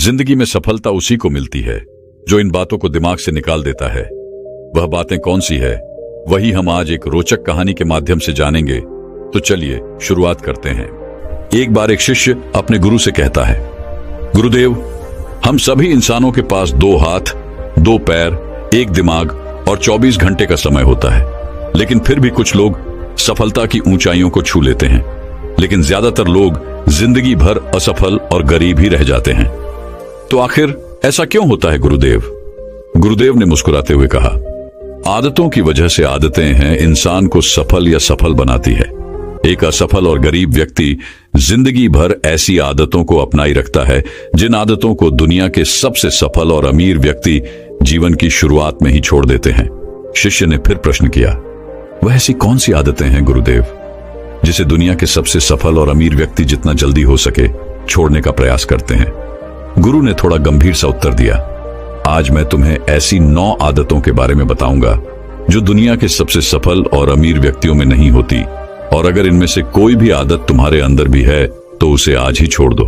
जिंदगी में सफलता उसी को मिलती है जो इन बातों को दिमाग से निकाल देता है। वह बातें कौन सी है, वही हम आज एक रोचक कहानी के माध्यम से जानेंगे। तो चलिए शुरुआत करते हैं। एक बार एक शिष्य अपने गुरु से कहता है, गुरुदेव, हम सभी इंसानों के पास 2 हाथ, 2 पैर, 1 दिमाग और 24 घंटे का समय होता है, लेकिन फिर भी कुछ लोग सफलता की ऊंचाइयों को छू लेते हैं, लेकिन ज्यादातर लोग जिंदगी भर असफल और गरीब ही रह जाते हैं। तो आखिर ऐसा क्यों होता है गुरुदेव? गुरुदेव ने मुस्कुराते हुए कहा, आदतों की वजह से आदतें हैं इंसान को सफल या सफल बनाती है। एक असफल और गरीब व्यक्ति जिंदगी भर ऐसी आदतों को अपनाई रखता है जिन आदतों को दुनिया के सबसे सफल और अमीर व्यक्ति जीवन की शुरुआत में ही छोड़ देते हैं। शिष्य ने फिर प्रश्न किया, वह ऐसी कौन सी आदतें हैं गुरुदेव जिसे दुनिया के सबसे सफल और अमीर व्यक्ति जितना जल्दी हो सके छोड़ने का प्रयास करते हैं? गुरु ने थोड़ा गंभीर सा उत्तर दिया, आज मैं तुम्हें ऐसी 9 आदतों के बारे में बताऊंगा जो दुनिया के सबसे सफल और अमीर व्यक्तियों में नहीं होती, और अगर इनमें से कोई भी आदत तुम्हारे अंदर भी है तो उसे आज ही छोड़ दो।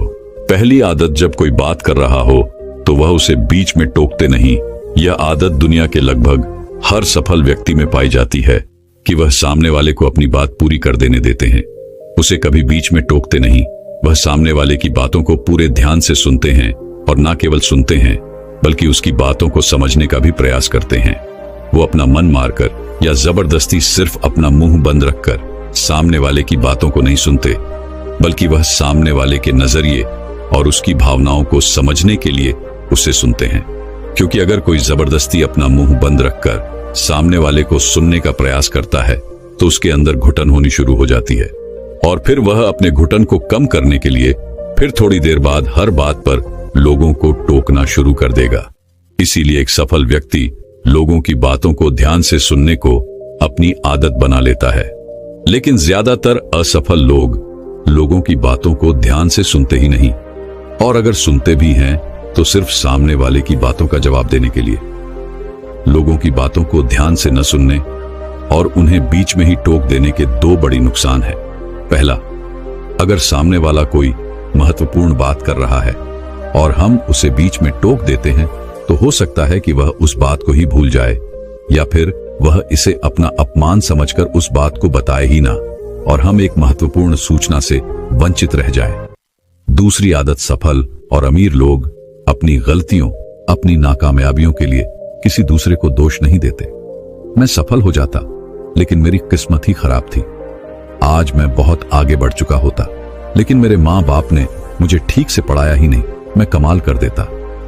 पहली आदत, जब कोई बात कर रहा हो तो वह उसे बीच में टोकते नहीं। यह आदत दुनिया के लगभग हर सफल व्यक्ति में पाई जाती है कि वह सामने वाले को अपनी बात पूरी कर देने देते हैं, उसे कभी बीच में टोकते नहीं। वह सामने वाले की बातों को पूरे ध्यान से सुनते हैं, और न केवल सुनते हैं बल्कि उसकी बातों को समझने का भी प्रयास करते हैं। वो अपना मन मारकर या जबरदस्ती सिर्फ अपना मुंह बंद रखकर सामने वाले की बातों को नहीं सुनते, बल्कि वह सामने वाले के नजरिए और उसकी भावनाओं को समझने के लिए उसे सुनते हैं। क्योंकि अगर कोई जबरदस्ती अपना मुंह बंद रखकर सामने वाले को सुनने का प्रयास करता है तो उसके अंदर घुटन होनी शुरू हो जाती है, और फिर वह अपने घुटन को कम करने के लिए फिर थोड़ी देर बाद हर बात पर लोगों को टोकना शुरू कर देगा। इसीलिए एक सफल व्यक्ति लोगों की बातों को ध्यान से सुनने को अपनी आदत बना लेता है, लेकिन ज्यादातर असफल लोग लोगों की बातों को ध्यान से सुनते ही नहीं, और अगर सुनते भी हैं तो सिर्फ सामने वाले की बातों का जवाब देने के लिए। लोगों की बातों को ध्यान से न सुनने और उन्हें बीच में ही टोक देने के 2 बड़ी नुकसान हैं। पहला, अगर सामने वाला कोई महत्वपूर्ण बात कर रहा है और हम उसे बीच में टोक देते हैं तो हो सकता है कि वह उस बात को ही भूल जाए, या फिर वह इसे अपना अपमान समझकर उस बात को बताए ही ना, और हम एक महत्वपूर्ण सूचना से वंचित रह जाएं। दूसरी आदत, सफल और अमीर लोग अपनी गलतियों, अपनी नाकामयाबियों के लिए किसी दूसरे को दोष नहीं देते। मैं सफल हो जाता लेकिन मेरी किस्मत ही खराब थी, आज मैं बहुत आगे बढ़ चुका होता, लेकिन मेरे माँ बाप ने मुझे ठीक से पढ़ाया ही नहीं, मैं कमाल कर देता,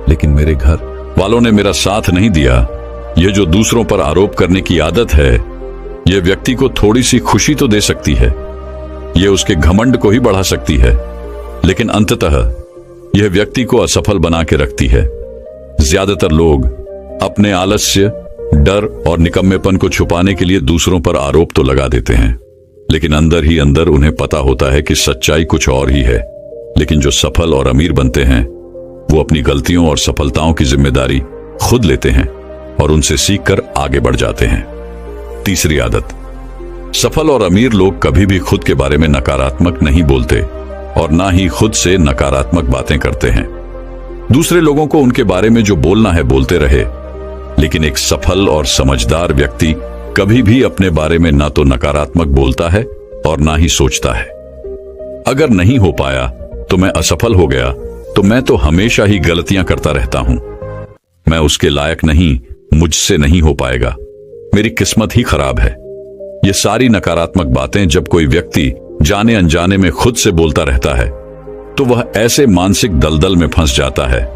लेकिन मेरे घर वालों ने मेरा साथ नहीं दिया। यह जो दूसरों पर आरोप करने की आदत है, यह व्यक्ति को थोड़ी सी खुशी तो दे सकती है, यह उसके घमंड को ही बढ़ा सकती है, लेकिन अंततः यह व्यक्ति को असफल बना के रखती है। ज्यादातर लोग अपने आलस्य, डर और निकम्मेपन को छुपाने के लिए दूसरों पर आरोप तो लगा देते हैं, लेकिन अंदर ही अंदर उन्हें पता होता है कि सच्चाई कुछ और ही है। लेकिन जो सफल और अमीर बनते हैं वो अपनी गलतियों और सफलताओं की जिम्मेदारी खुद लेते हैं और उनसे सीखकर आगे बढ़ जाते हैं। तीसरी आदत, सफल और अमीर लोग कभी भी खुद के बारे में नकारात्मक नहीं बोलते और ना ही खुद से नकारात्मक बातें करते हैं। दूसरे लोगों को उनके बारे में जो बोलना है बोलते रहे, लेकिन एक सफल और समझदार व्यक्ति कभी भी अपने बारे में ना तो नकारात्मक बोलता है और ना ही सोचता है। अगर नहीं हो पाया तो मैं असफल हो गया, तो मैं तो हमेशा ही गलतियां करता रहता हूं, मैं उसके लायक नहीं, मुझसे नहीं हो पाएगा, मेरी किस्मत ही खराब है। ये सारी नकारात्मक बातें जब कोई व्यक्ति जाने अनजाने में खुद से बोलता रहता है तो वह ऐसे मानसिक दलदल में फंस जाता है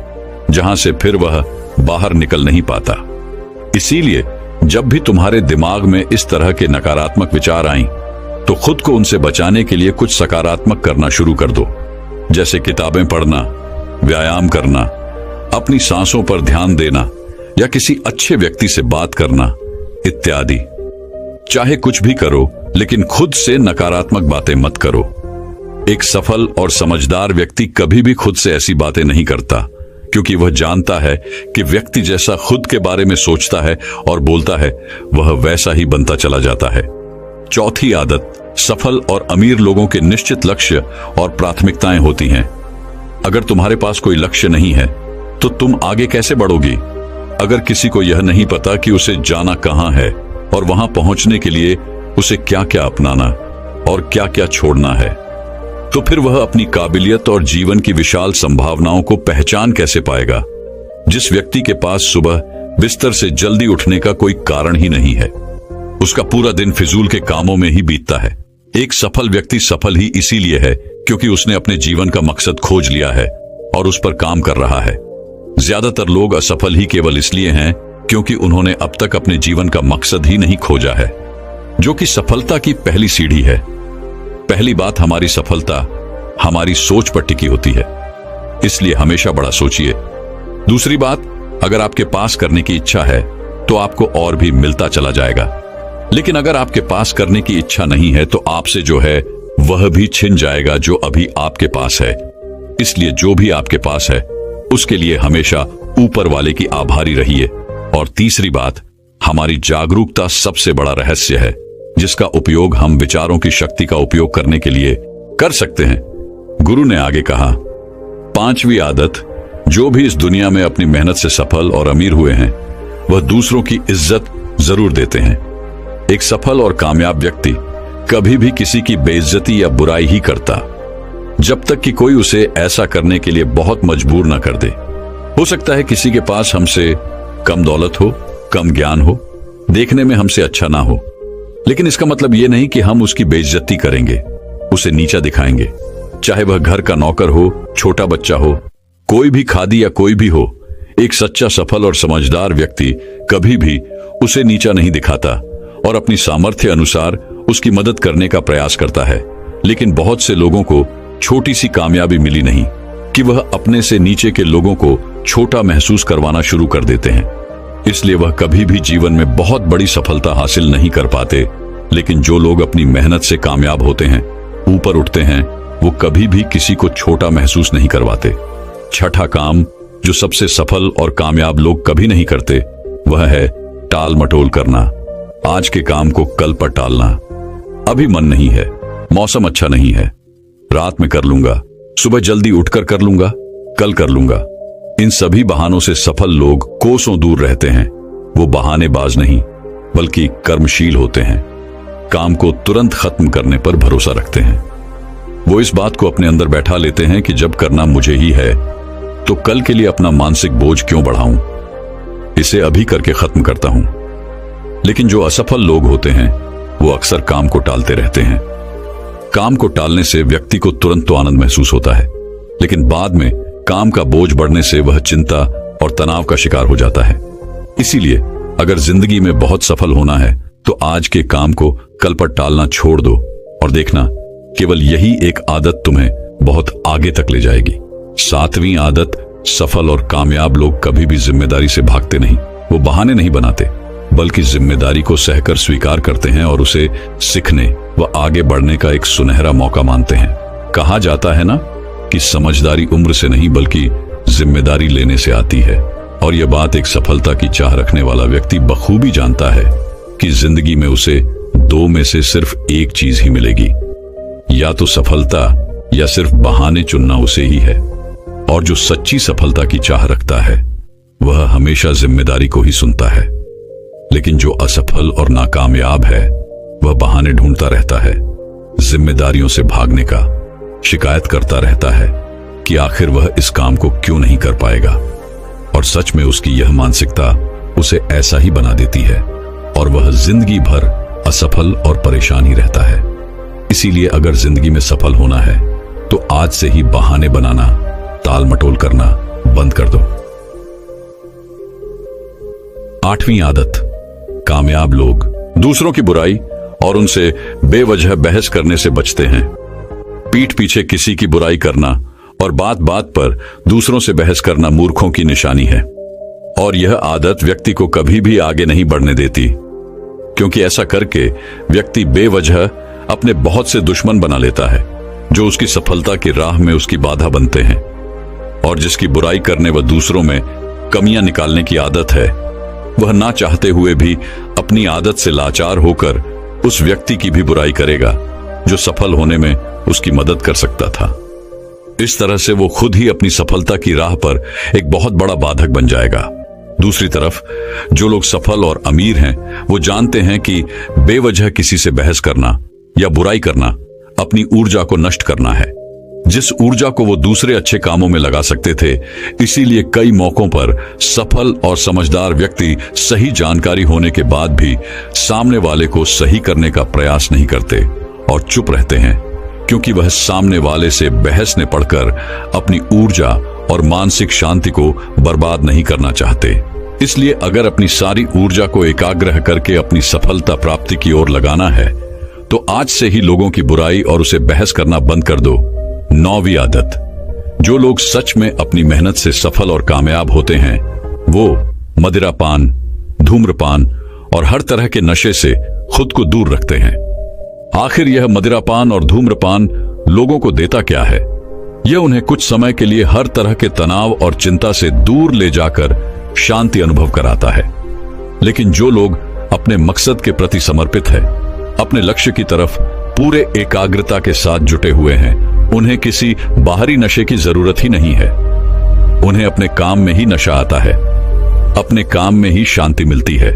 जहां से फिर वह बाहर निकल नहीं पाता। इसीलिए जब भी तुम्हारे दिमाग में इस तरह के नकारात्मक विचार आएं, तो खुद को उनसे बचाने के लिए कुछ सकारात्मक करना शुरू कर दो, जैसे किताबें पढ़ना, व्यायाम करना, अपनी सांसों पर ध्यान देना या किसी अच्छे व्यक्ति से बात करना इत्यादि। चाहे कुछ भी करो, लेकिन खुद से नकारात्मक बातें मत करो। एक सफल और समझदार व्यक्ति कभी भी खुद से ऐसी बातें नहीं करता, क्योंकि वह जानता है कि व्यक्ति जैसा खुद के बारे में सोचता है और बोलता है, वह वैसा ही बनता चला जाता है। चौथी आदत, सफल और अमीर लोगों के निश्चित लक्ष्य और प्राथमिकताएं होती हैं। अगर तुम्हारे पास कोई लक्ष्य नहीं है तो तुम आगे कैसे बढ़ोगी? अगर किसी को यह नहीं पता कि उसे जाना कहां है और वहां पहुंचने के लिए उसे क्या क्या अपनाना और क्या क्या छोड़ना है, तो फिर वह अपनी काबिलियत और जीवन की विशाल संभावनाओं को पहचान कैसे पाएगा? जिस व्यक्ति के पास सुबह बिस्तर से जल्दी उठने का कोई कारण ही नहीं है, उसका पूरा दिन फिजूल के कामों में ही बीतता है। एक सफल व्यक्ति सफल ही इसीलिए है क्योंकि उसने अपने जीवन का मकसद खोज लिया है और उस पर काम कर रहा है। ज्यादातर लोग असफल ही केवल इसलिए हैं क्योंकि उन्होंने अब तक अपने जीवन का मकसद ही नहीं खोजा है, जो कि सफलता की पहली सीढ़ी है। पहली बात, हमारी सफलता हमारी सोच पर टिकी होती है, इसलिए हमेशा बड़ा सोचिए। दूसरी बात, अगर आपके पास करने की इच्छा है तो आपको और भी मिलता चला जाएगा, लेकिन अगर आपके पास करने की इच्छा नहीं है तो आपसे जो है वह भी छिन जाएगा जो अभी आपके पास है। इसलिए जो भी आपके पास है उसके लिए हमेशा ऊपर वाले की आभारी रहिए। और तीसरी बात, हमारी जागरूकता सबसे बड़ा रहस्य है जिसका उपयोग हम विचारों की शक्ति का उपयोग करने के लिए कर सकते हैं। गुरु ने आगे कहा, 5वीं आदत, जो भी इस दुनिया में अपनी मेहनत से सफल और अमीर हुए हैं वह दूसरों की इज्जत जरूर देते हैं। एक सफल और कामयाब व्यक्ति कभी भी किसी की बेइज्जती या बुराई ही करता जब तक कि कोई उसे ऐसा करने के लिए बहुत मजबूर न कर दे। हो सकता है किसी के पास हमसे कम दौलत हो, कम ज्ञान हो, देखने में हमसे अच्छा ना हो, लेकिन इसका मतलब यह नहीं कि हम उसकी बेइज्जती करेंगे, उसे नीचा दिखाएंगे। चाहे वह घर का नौकर हो, छोटा बच्चा हो, कोई भी खादी या कोई भी हो, एक सच्चा सफल और समझदार व्यक्ति कभी भी उसे नीचा नहीं दिखाता और अपनी सामर्थ्य अनुसार उसकी मदद करने का प्रयास करता है। लेकिन बहुत से लोगों को छोटी सी कामयाबी मिली नहीं कि वह अपने से नीचे के लोगों को छोटा महसूस करवाना शुरू कर देते हैं, इसलिए वह कभी भी जीवन में बहुत बड़ी सफलता हासिल नहीं कर पाते। लेकिन जो लोग अपनी मेहनत से कामयाब होते हैं, ऊपर उठते हैं, वो कभी भी किसी को छोटा महसूस नहीं करवाते। छठा काम जो सबसे सफल और कामयाब लोग कभी नहीं करते वह है टाल मटोल करना। आज के काम को कल पर टालना। अभी मन नहीं है, मौसम अच्छा नहीं है, रात में कर लूंगा, सुबह जल्दी उठकर कर लूंगा, कल कर लूंगा। इन सभी बहानों से सफल लोग कोसों दूर रहते हैं। वो बहानेबाज नहीं बल्कि कर्मशील होते हैं, काम को तुरंत खत्म करने पर भरोसा रखते हैं। वो इस बात को अपने अंदर बैठा लेते हैं कि जब करना मुझे ही है तो कल के लिए अपना मानसिक बोझ क्यों बढ़ाऊं, इसे अभी करके खत्म करता हूं। लेकिन जो असफल लोग होते हैं वो अक्सर काम को टालते रहते हैं। काम को टालने से व्यक्ति को तुरंत तो आनंद महसूस होता है, लेकिन बाद में काम का बोझ बढ़ने से वह चिंता और तनाव का शिकार हो जाता है। इसीलिए अगर जिंदगी में बहुत सफल होना है तो आज के काम को कल पर टालना छोड़ दो और देखना केवल यही एक आदत तुम्हें बहुत आगे तक ले जाएगी। 7वीं आदत, सफल और कामयाब लोग कभी भी जिम्मेदारी से भागते नहीं। वो बहाने नहीं बनाते बल्कि जिम्मेदारी को सहकर स्वीकार करते हैं और उसे सीखने व आगे बढ़ने का एक सुनहरा मौका मानते हैं। कहा जाता है ना कि समझदारी उम्र से नहीं बल्कि जिम्मेदारी लेने से आती है, और यह बात एक सफलता की चाह रखने वाला व्यक्ति बखूबी जानता है कि जिंदगी में उसे 2 में से सिर्फ एक चीज ही मिलेगी, या तो सफलता या सिर्फ बहाने चुनना उसे ही है। और जो सच्ची सफलता की चाह रखता है वह हमेशा जिम्मेदारी को ही सुनता है। लेकिन जो असफल और नाकामयाब है वह बहाने ढूंढता रहता है, जिम्मेदारियों से भागने का, शिकायत करता रहता है कि आखिर वह इस काम को क्यों नहीं कर पाएगा। और सच में उसकी यह मानसिकता उसे ऐसा ही बना देती है और वह जिंदगी भर असफल और परेशान ही रहता है। इसीलिए अगर जिंदगी में सफल होना है तो आज से ही बहाने बनाना, ताल मटोल करना बंद कर दो। 8वीं आदत, कामयाब लोग दूसरों की बुराई और उनसे बेवजह बहस करने से बचते हैं। पीठ पीछे किसी की बुराई करना और बात बात पर दूसरों से बहस करना मूर्खों की निशानी है, और यह आदत व्यक्ति को कभी भी आगे नहीं बढ़ने देती, क्योंकि ऐसा करके व्यक्ति बेवजह अपने बहुत से दुश्मन बना लेता है जो उसकी सफलता की राह में उसकी बाधा बनते हैं। और जिसकी बुराई करने व दूसरों में कमियां निकालने की आदत है वह ना चाहते हुए भी अपनी आदत से लाचार होकर उस व्यक्ति की भी बुराई करेगा जो सफल होने में उसकी मदद कर सकता था। इस तरह से वो खुद ही अपनी सफलता की राह पर एक बहुत बड़ा बाधक बन जाएगा। दूसरी तरफ जो लोग सफल और अमीर हैं, वो जानते हैं कि बेवजह किसी से बहस करना या बुराई करना अपनी ऊर्जा को नष्ट करना है। जिस ऊर्जा को वो दूसरे अच्छे कामों में लगा सकते थे, इसीलिए कई मौकों पर सफल और समझदार व्यक्ति सही जानकारी होने के बाद भी सामने वाले को सही करने का प्रयास नहीं करते और चुप रहते हैं, क्योंकि वह सामने वाले से बहसने पड़कर अपनी ऊर्जा और मानसिक शांति को बर्बाद नहीं करना चाहते। इसलिए अगर अपनी सारी ऊर्जा को एकाग्र करके अपनी सफलता प्राप्ति की ओर लगाना है, तो आज से ही लोगों की बुराई और उसे बहस करना बंद कर दो। 9वीं आदत, जो लोग सच में अपनी मेहनत से सफल और कामयाब होते हैं, वो मदिरापान, धूम्रपान और हर तरह के नशे से खुद को दूर रखते हैं। आखिर यह मदिरापान और धूम्रपान लोगों को देता क्या है? यह उन्हें कुछ समय के लिए हर तरह के तनाव और चिंता से दूर ले जाकर शांति अनुभव कराता है। लेकिन जो लोग अपने मकसद के प्रति समर्पित है, अपने लक्ष्य की तरफ पूरे एकाग्रता के साथ जुटे हुए हैं, उन्हें किसी बाहरी नशे की जरूरत ही नहीं है। उन्हें अपने काम में ही नशा आता है, अपने काम में ही शांति मिलती है।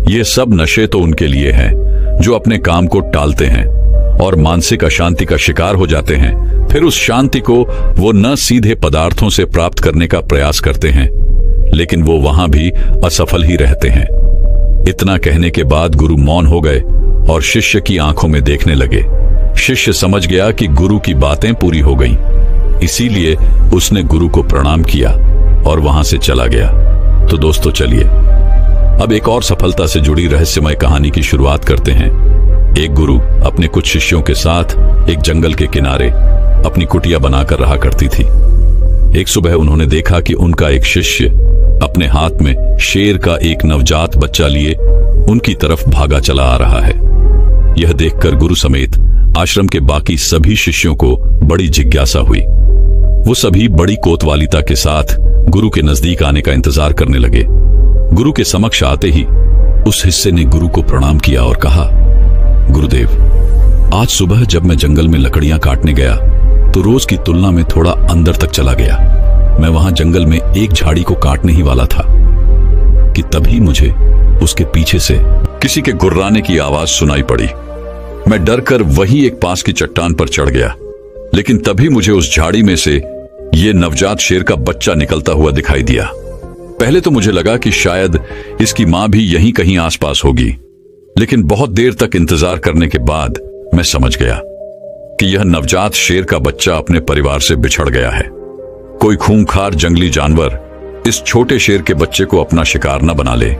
ये सब नशे तो उनके लिए हैं जो अपने काम को टालते हैं और मानसिक अशांति का शिकार हो जाते हैं। फिर उस शांति को वो न सीधे पदार्थों से प्राप्त करने का प्रयास करते हैं, लेकिन वो वहां भी असफल ही रहते हैं। इतना कहने के बाद गुरु मौन हो गए और शिष्य की आंखों में देखने लगे। शिष्य समझ गया कि गुरु की बातें पूरी हो गईं, इसीलिए उसने गुरु को प्रणाम किया और वहां से चला गया। तो दोस्तों चलिए अब एक और सफलता से जुड़ी रहस्यमय कहानी की शुरुआत करते हैं। एक गुरु अपने कुछ शिष्यों के साथ एक जंगल के किनारे अपनी कुटिया बनाकर रहा करती थी। एक सुबह उन्होंने देखा कि उनका एक शिष्य अपने हाथ में शेर का एक नवजात बच्चा लिए उनकी तरफ भागा चला आ रहा है। यह देखकर गुरु समेत आश्रम के बाकी सभी शिष्यों को बड़ी जिज्ञासा हुई। वो सभी बड़ी कोतवालिता के साथ गुरु के नजदीक आने का इंतजार करने लगे। गुरु के समक्ष आते ही उस हिस्से ने गुरु को प्रणाम किया और कहा, गुरुदेव, आज सुबह जब मैं जंगल में लकड़ियां काटने गया तो रोज की तुलना में थोड़ा अंदर तक चला गया। मैं वहां जंगल में एक झाड़ी को काटने ही वाला था कि तभी मुझे उसके पीछे से किसी के गुर्राने की आवाज सुनाई पड़ी। मैं डरकर वहीं एक पास की चट्टान पर चढ़ गया, लेकिन तभी मुझे उस झाड़ी में से ये नवजात शेर का बच्चा निकलता हुआ दिखाई दिया। पहले तो मुझे लगा कि शायद इसकी मां भी यहीं कहीं आसपास होगी, लेकिन बहुत देर तक इंतजार करने के बाद मैं समझ गया कि यह नवजात शेर का बच्चा अपने परिवार से बिछड़ गया है। कोई खूंखार जंगली जानवर इस छोटे शेर के बच्चे को अपना शिकार न बना ले,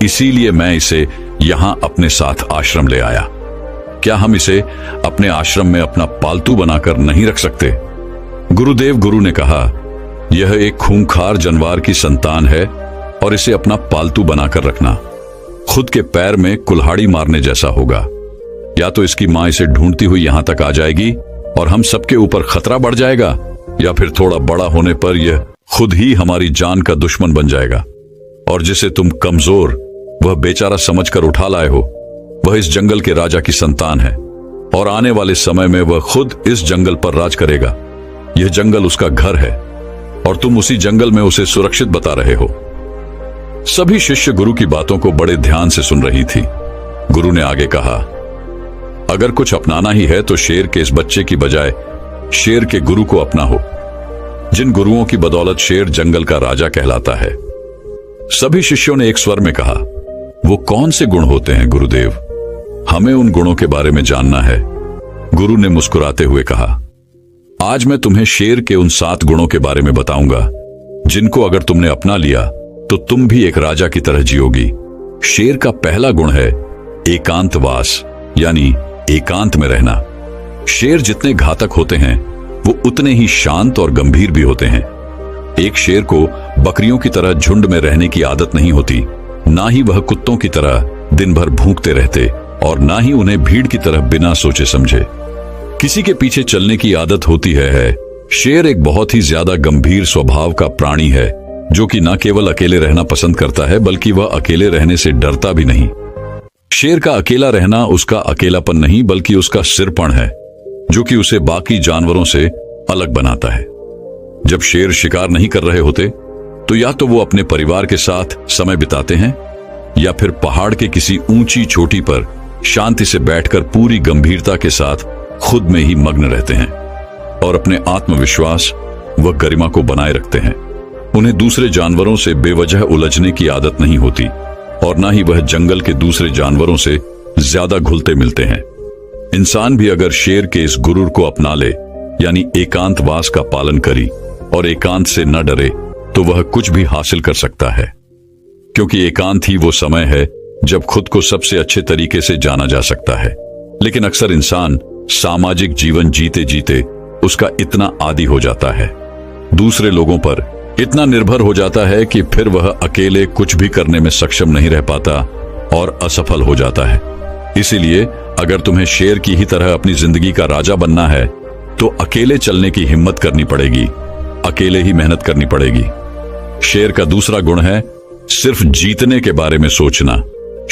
इसीलिए मैं इसे यहां अपने साथ आश्रम ले आया। क्या हम इसे अपने आश्रम में अपना पालतू बनाकर नहीं रख सकते? गुरुदेव, गुरु ने कहा, यह एक खूंखार जानवर की संतान है और इसे अपना पालतू बनाकर रखना खुद के पैर में कुल्हाड़ी मारने जैसा होगा। या तो इसकी मां इसे ढूंढती हुई यहां तक आ जाएगी और हम सबके ऊपर खतरा बढ़ जाएगा, या फिर थोड़ा बड़ा होने पर यह खुद ही हमारी जान का दुश्मन बन जाएगा। और जिसे तुम कमजोर वह बेचारा समझकर उठा लाए हो, वह इस जंगल के राजा की संतान है और आने वाले समय में वह खुद इस जंगल पर राज करेगा। यह जंगल उसका घर है और तुम उसी जंगल में उसे सुरक्षित बता रहे हो। सभी शिष्य गुरु की बातों को बड़े ध्यान से सुन रही थी। गुरु ने आगे कहा, अगर कुछ अपनाना ही है तो शेर के इस बच्चे की बजाय शेर के गुरु को अपना हो, जिन गुरुओं की बदौलत शेर जंगल का राजा कहलाता है। सभी शिष्यों ने एक स्वर में कहा, वो कौन से गुण होते हैं गुरुदेव? हमें उन गुणों के बारे में जानना है। गुरु ने मुस्कुराते हुए कहा, आज मैं तुम्हें शेर के उन 7 गुणों के बारे में बताऊंगा, जिनको अगर तुमने अपना लिया तो तुम भी एक राजा की तरह जियोगी। शेर का पहला गुण है एकांतवास, यानी एकांत में रहना। शेर जितने घातक होते हैं वो उतने ही शांत और गंभीर भी होते हैं। एक शेर को बकरियों की तरह झुंड में रहने की आदत नहीं होती, ना ही वह कुत्तों की तरह दिन भर भूखते रहते और ना ही उन्हें भीड़ की तरह बिना सोचे समझे किसी के पीछे चलने की आदत होती है। शेर एक बहुत ही ज्यादा गंभीर स्वभाव का प्राणी है, जो कि न केवल अकेले रहना पसंद करता है, बल्कि वह अकेले रहने से डरता भी नहीं। शेर का अकेला रहना उसका अकेलापन नहीं, बल्कि उसका सिरपण है, जो कि उसे बाकी जानवरों से अलग बनाता है। जब शेर शिकार नहीं कर रहे होते तो या तो वो अपने परिवार के साथ समय बिताते हैं या फिर पहाड़ के किसी ऊंची चोटी पर शांति से बैठकर पूरी गंभीरता के साथ खुद में ही मग्न रहते हैं और अपने आत्मविश्वास व गरिमा को बनाए रखते हैं। उन्हें दूसरे जानवरों से बेवजह उलझने की आदत नहीं होती और ना ही वह जंगल के दूसरे जानवरों से ज्यादा घुलते मिलते हैं। इंसान भी अगर शेर के इस गुरूर को अपना ले, यानी एकांतवास का पालन करी और एकांत से न डरे, तो वह कुछ भी हासिल कर सकता है, क्योंकि एकांत ही वो समय है जब खुद को सबसे अच्छे तरीके से जाना जा सकता है। लेकिन अक्सर इंसान सामाजिक जीवन जीते जीते उसका इतना आदी हो जाता है, दूसरे लोगों पर इतना निर्भर हो जाता है कि फिर वह अकेले कुछ भी करने में सक्षम नहीं रह पाता और असफल हो जाता है। इसीलिए अगर तुम्हें शेर की ही तरह अपनी जिंदगी का राजा बनना है तो अकेले चलने की हिम्मत करनी पड़ेगी, अकेले ही मेहनत करनी पड़ेगी। शेर का दूसरा गुण है सिर्फ जीतने के बारे में सोचना।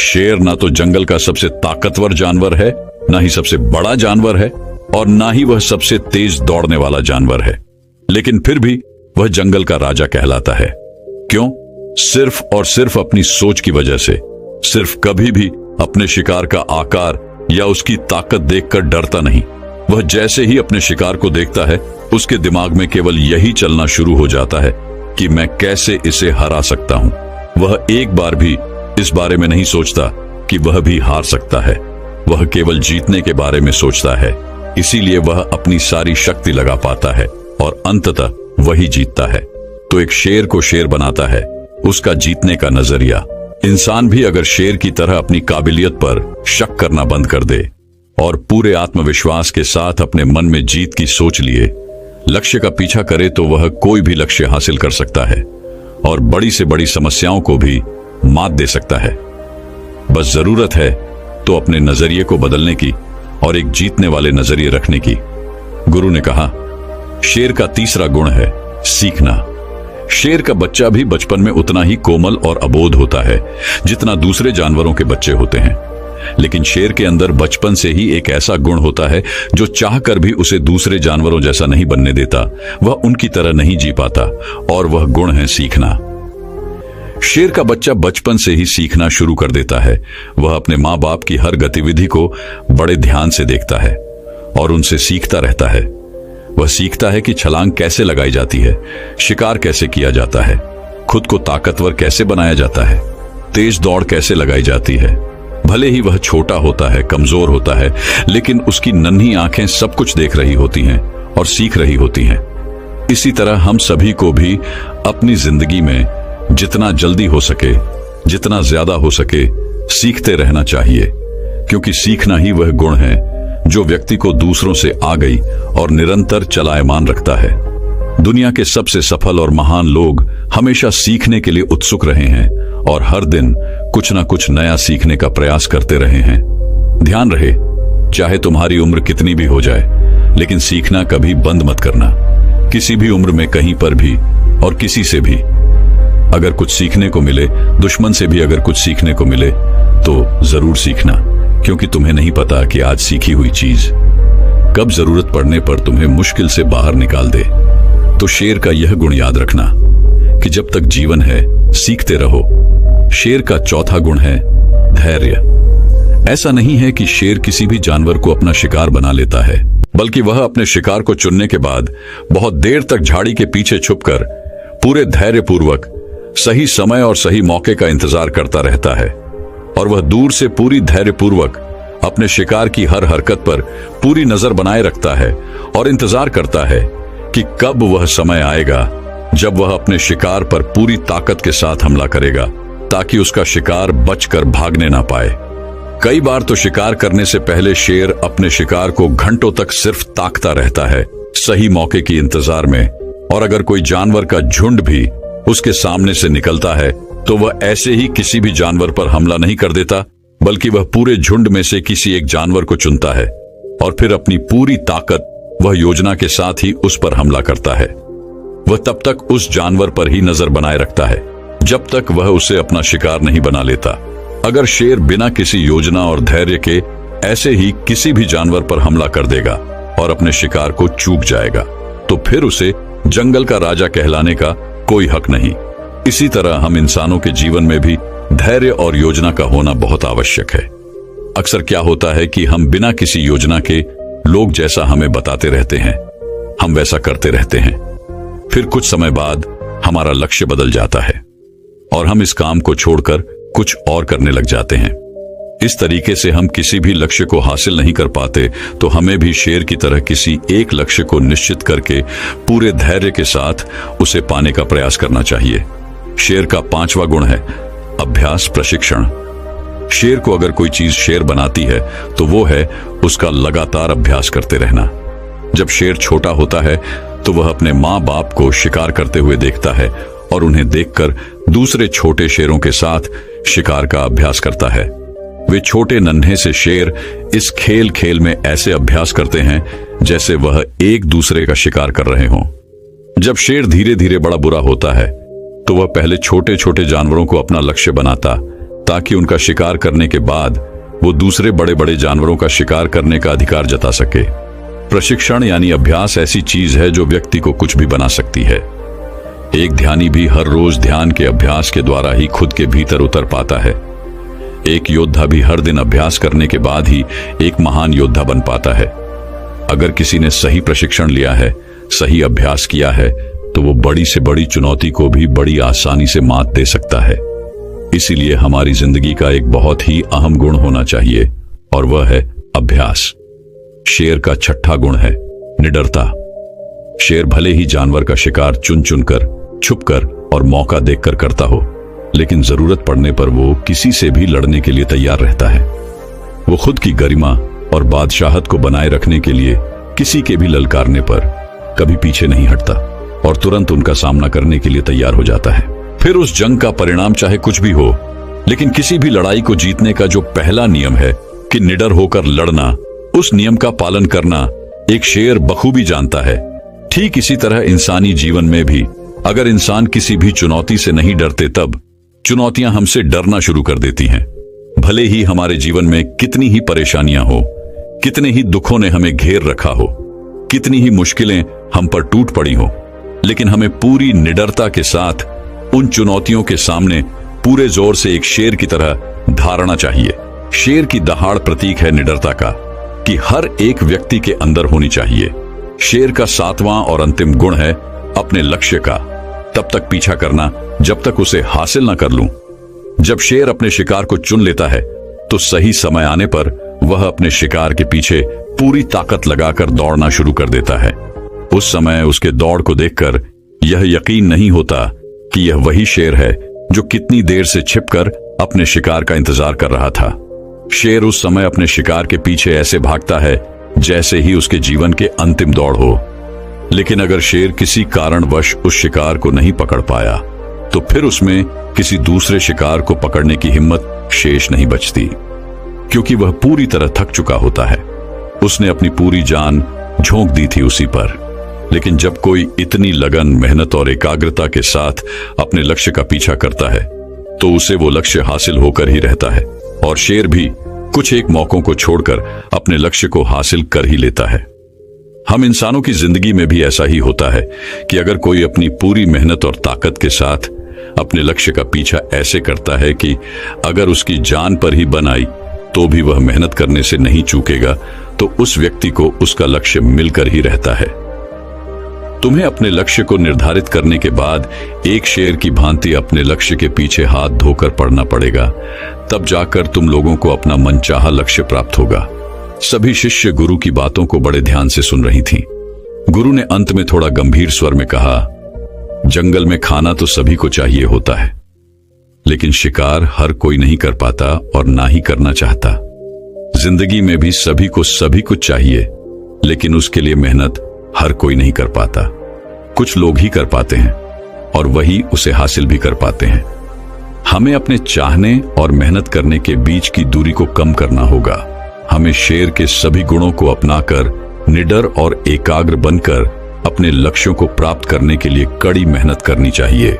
शेर ना तो जंगल का सबसे ताकतवर जानवर है, ना ही सबसे बड़ा जानवर है और ना ही वह सबसे तेज दौड़ने वाला जानवर है, लेकिन फिर भी वह जंगल का राजा कहलाता है। क्यों? सिर्फ और सिर्फ अपनी सोच की वजह से। सिर्फ कभी भी अपने शिकार का आकार या उसकी ताकत देखकर डरता नहीं। वह जैसे ही अपने शिकार को देखता है उसके दिमाग में केवल यही चलना शुरू हो जाता है कि मैं कैसे इसे हरा सकता हूं। वह एक बार भी इस बारे में नहीं सोचता कि वह भी हार सकता है। वह केवल जीतने के बारे में सोचता है, इसीलिए वह अपनी सारी शक्ति लगा पाता है और अंततः वही जीतता है। तो एक शेर को शेर बनाता है उसका जीतने का नजरिया। इंसान भी अगर शेर की तरह अपनी काबिलियत पर शक करना बंद कर दे और पूरे आत्मविश्वास के साथ अपने मन में जीत की सोच लिए लक्ष्य का पीछा करे तो वह कोई भी लक्ष्य हासिल कर सकता है और बड़ी से बड़ी समस्याओं को भी मात दे सकता है। बस जरूरत है तो अपने नजरिए को बदलने की और एक जीतने वाले नजरिए रखने की। गुरु ने कहा, शेर का तीसरा गुण है सीखना। शेर का बच्चा भी बचपन में उतना ही कोमल और अबोध होता है जितना दूसरे जानवरों के बच्चे होते हैं, लेकिन शेर के अंदर बचपन से ही एक ऐसा गुण होता है जो चाहकर भी उसे दूसरे जानवरों जैसा नहीं बनने देता। वह उनकी तरह नहीं जी पाता और वह गुण है सीखना। शेर का बच्चा बचपन से ही सीखना शुरू कर देता है। वह अपने माँ बाप की हर गतिविधि को बड़े ध्यान से देखता है और उनसे सीखता रहता है। वह सीखता है कि छलांग कैसे लगाई जाती है, शिकार कैसे किया जाता है, खुद को ताकतवर कैसे बनाया जाता है, तेज दौड़ कैसे लगाई जाती है। भले ही वह छोटा होता है, कमजोर होता है, लेकिन उसकी नन्ही आंखें सब कुछ देख रही होती हैं और सीख रही होती हैं। इसी तरह हम सभी को भी अपनी जिंदगी में जितना जल्दी हो सके, जितना ज्यादा हो सके, सीखते रहना चाहिए, क्योंकि सीखना ही वह गुण है जो व्यक्ति को दूसरों से आगे और निरंतर चलायमान रखता है। दुनिया के सबसे सफल और महान लोग हमेशा सीखने के लिए उत्सुक रहे हैं और हर दिन कुछ ना कुछ नया सीखने का प्रयास करते रहे हैं। ध्यान रहे, चाहे तुम्हारी उम्र कितनी भी हो जाए, लेकिन सीखना कभी बंद मत करना, किसी भी उम्र में, कहीं पर भी और किसी से भी। अगर कुछ सीखने को मिले, दुश्मन से भी अगर कुछ सीखने को मिले, तो जरूर सीखना, क्योंकि तुम्हें नहीं पता कि आज सीखी हुई चीज कब जरूरत पड़ने पर तुम्हें मुश्किल से बाहर निकाल दे। तो शेर का यह गुण याद रखना कि जब तक जीवन है सीखते रहो। शेर का चौथा गुण है धैर्य। ऐसा नहीं है कि शेर किसी भी जानवर को अपना शिकार बना लेता है, बल्कि वह अपने शिकार को चुनने के बाद बहुत देर तक झाड़ी के पीछे छुपकर पूरे धैर्यपूर्वक सही समय और सही मौके का इंतजार करता रहता है। और वह दूर से पूरी धैर्यपूर्वक अपने शिकार की हर हरकत पर पूरी नजर बनाए रखता है और इंतजार करता है कि कब वह समय आएगा जब वह अपने शिकार पर पूरी ताकत के साथ हमला करेगा, ताकि उसका शिकार बचकर भागने ना पाए। कई बार तो शिकार करने से पहले शेर अपने शिकार को घंटों तक सिर्फ ताकता रहता है, सही मौके की इंतजार में। और अगर कोई जानवर का झुंड भी उसके सामने से निकलता है तो वह ऐसे ही किसी भी जानवर पर हमला नहीं कर देता, बल्कि वह पूरे झुंड में से किसी एक जानवर को चुनता है और फिर अपनी पूरी ताकत वह योजना के साथ ही उस पर हमला करता है। वह तब तक उस जानवर पर ही नजर बनाए रखता है जब तक वह उसे अपना शिकार नहीं बना लेता। अगर शेर बिना किसी योजना और धैर्य के ऐसे ही किसी भी जानवर पर हमला कर देगा और अपने शिकार को चूक जाएगा, तो फिर उसे जंगल का राजा कहलाने का कोई हक नहीं। इसी तरह हम इंसानों के जीवन में भी धैर्य और योजना का होना बहुत आवश्यक है। अक्सर क्या होता है कि हम बिना किसी योजना के लोग जैसा हमें बताते रहते हैं, हम वैसा करते रहते हैं। फिर कुछ समय बाद हमारा लक्ष्य बदल जाता है और हम इस काम को छोड़कर कुछ और करने लग जाते हैं। इस तरीके से हम किसी भी लक्ष्य को हासिल नहीं कर पाते। तो हमें भी शेर की तरह किसी एक लक्ष्य को निश्चित करके पूरे धैर्य के साथ उसे पाने का प्रयास करना चाहिए। शेर का 5वां गुण है अभ्यास प्रशिक्षण। शेर को अगर कोई चीज शेर बनाती है तो वो है उसका लगातार अभ्यास करते रहना। जब शेर छोटा होता है तो वह अपने माँ बाप को शिकार करते हुए देखता है और उन्हें देखकर दूसरे छोटे शेरों के साथ शिकार का अभ्यास करता है। वे छोटे नन्हे से शेर इस खेल खेल में ऐसे अभ्यास करते हैं जैसे वह एक दूसरे का शिकार कर रहे हों। जब शेर धीरे धीरे बड़ा बुरा होता है तो वह पहले छोटे छोटे जानवरों को अपना लक्ष्य बनाता, ताकि उनका शिकार करने के बाद वो दूसरे बड़े बड़े जानवरों का शिकार करने का अधिकार जता सके। प्रशिक्षण यानी अभ्यास ऐसी चीज है जो व्यक्ति को कुछ भी बना सकती है। एक ध्यानी भी हर रोज ध्यान के अभ्यास के द्वारा ही खुद के भीतर उतर पाता है। एक योद्धा भी हर दिन अभ्यास करने के बाद ही एक महान योद्धा बन पाता है। अगर किसी ने सही प्रशिक्षण लिया है, सही अभ्यास किया है, तो वो बड़ी से बड़ी चुनौती को भी बड़ी आसानी से मात दे सकता है। इसीलिए हमारी जिंदगी का एक बहुत ही अहम गुण होना चाहिए और वह है अभ्यास। शेर का 6वां गुण है निडरता। शेर भले ही जानवर का शिकार चुन चुनकर, छुपकर और मौका देखकर करता हो, लेकिन जरूरत पड़ने पर वो किसी से भी लड़ने के लिए तैयार रहता है। वो खुद की गरिमा और बादशाहत को बनाए रखने के लिए किसी के भी ललकारने पर कभी पीछे नहीं हटता और तुरंत उनका सामना करने के लिए तैयार हो जाता है। फिर उस जंग का परिणाम चाहे कुछ भी हो, लेकिन किसी भी लड़ाई को जीतने का जो पहला नियम है कि निडर होकर लड़ना, उस नियम का पालन करना एक शेर बखूबी जानता है। ठीक इसी तरह इंसानी जीवन में भी अगर इंसान किसी भी चुनौती से नहीं डरते, तब चुनौतियां हमसे डरना शुरू कर देती हैं। भले ही हमारे जीवन में कितनी ही परेशानियां हो, कितने ही दुखों ने हमें घेर रखा हो, कितनी ही मुश्किलें हम पर टूट पड़ी हो, लेकिन हमें पूरी निडरता के साथ उन चुनौतियों के सामने पूरे जोर से एक शेर की तरह धारना चाहिए। शेर की दहाड़ प्रतीक है निडरता का, कि हर एक व्यक्ति के अंदर होनी चाहिए। शेर का 7वां और अंतिम गुण है अपने लक्ष्य का तब तक पीछा करना जब तक उसे हासिल ना कर लूं। जब शेर अपने शिकार को चुन लेता है तो सही समय आने पर वह अपने शिकार के पीछे पूरी ताकत लगाकर दौड़ना शुरू कर देता है। उस समय उसके दौड़ को देखकर यह यकीन नहीं होता कि यह वही शेर है जो कितनी देर से छिपकर अपने शिकार का इंतजार कर रहा था। शेर उस समय अपने शिकार के पीछे ऐसे भागता है जैसे ही उसके जीवन के अंतिम दौड़ हो। लेकिन अगर शेर किसी कारणवश उस शिकार को नहीं पकड़ पाया तो फिर उसमें किसी दूसरे शिकार को पकड़ने की हिम्मत शेष नहीं बचती, क्योंकि वह पूरी तरह थक चुका होता है। उसने अपनी पूरी जान झोंक दी थी उसी पर। लेकिन जब कोई इतनी लगन, मेहनत और एकाग्रता के साथ अपने लक्ष्य का पीछा करता है तो उसे वो लक्ष्य हासिल होकर ही रहता है। और शेर भी कुछ एक मौकों को छोड़कर अपने लक्ष्य को हासिल कर ही लेता है। हम इंसानों की जिंदगी में भी ऐसा ही होता है कि अगर कोई अपनी पूरी मेहनत और ताकत के साथ अपने लक्ष्य का पीछा ऐसे करता है कि अगर उसकी जान पर ही बन आई तो भी वह मेहनत करने से नहीं चूकेगा, तो उस व्यक्ति को उसका लक्ष्य मिलकर ही रहता है। तुम्हें अपने लक्ष्य को निर्धारित करने के बाद एक शेर की भांति अपने लक्ष्य के पीछे हाथ धोकर पड़ना पड़ेगा, तब जाकर तुम लोगों को अपना मनचाहा लक्ष्य प्राप्त होगा। सभी शिष्य गुरु की बातों को बड़े ध्यान से सुन रही थीं। गुरु ने अंत में थोड़ा गंभीर स्वर में कहा, जंगल में खाना तो सभी को चाहिए होता है, लेकिन शिकार हर कोई नहीं कर पाता और ना ही करना चाहता। जिंदगी में भी सभी को सभी कुछ चाहिए, लेकिन उसके लिए मेहनत हर कोई नहीं कर पाता। कुछ लोग ही कर पाते हैं और वही उसे हासिल भी कर पाते हैं। हमें अपने चाहने और मेहनत करने के बीच की दूरी को कम करना होगा। हमें शेर के सभी गुणों को अपनाकर निडर और एकाग्र बनकर अपने लक्ष्यों को प्राप्त करने के लिए कड़ी मेहनत करनी चाहिए।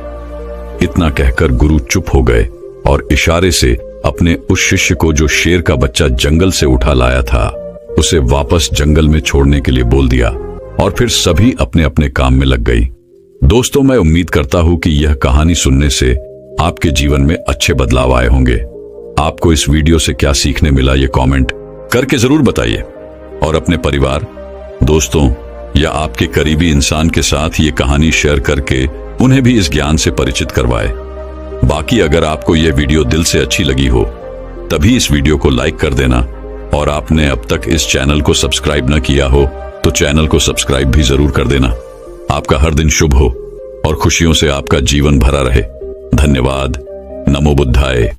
इतना कहकर गुरु चुप हो गए और इशारे से अपने उस शिष्य को जो शेर का बच्चा जंगल से उठा लाया था, उसे वापस जंगल में छोड़ने के लिए बोल दिया। और फिर सभी अपने अपने काम में लग गई। दोस्तों, मैं उम्मीद करता हूं कि यह कहानी सुनने से आपके जीवन में अच्छे बदलाव आए होंगे। आपको इस वीडियो से क्या सीखने मिला, ये कमेंट करके जरूर बताइए और अपने परिवार, दोस्तों या आपके करीबी इंसान के साथ ये कहानी शेयर करके उन्हें भी इस ज्ञान से परिचित करवाए। बाकी अगर आपको यह वीडियो दिल से अच्छी लगी हो तभी इस वीडियो को लाइक कर देना, और आपने अब तक इस चैनल को सब्सक्राइब न किया हो तो चैनल को सब्सक्राइब भी जरूर कर देना। आपका हर दिन शुभ हो और खुशियों से आपका जीवन भरा रहे। धन्यवाद। नमो बुद्धाय।